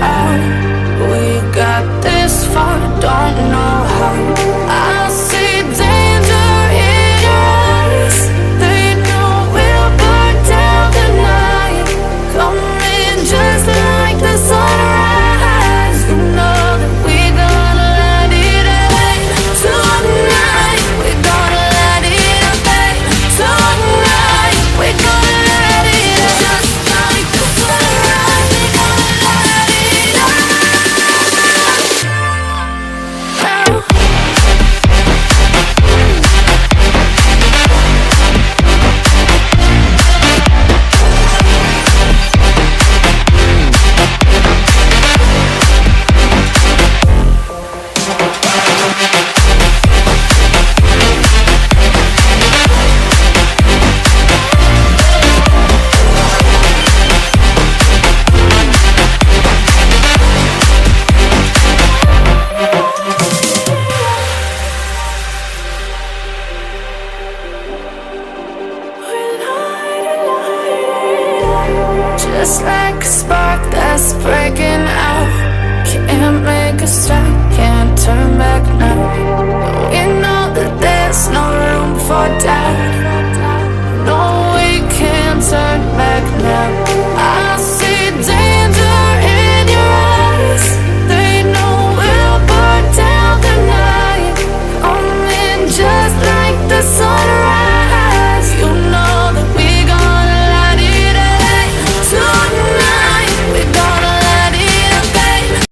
out. We got this far, don't know how. I see danger in us. They know we'll burn down the night. Coming just like the sunrise. You know that we gonna let it rain. Tonight, we gonna let it rain. Tonight, we gonna let it rain. Just like the sunrise, we gonna let it rain. Just like a spark that's breaking out. Can't make a stop, can't turn back now. We know that there's no room for doubt.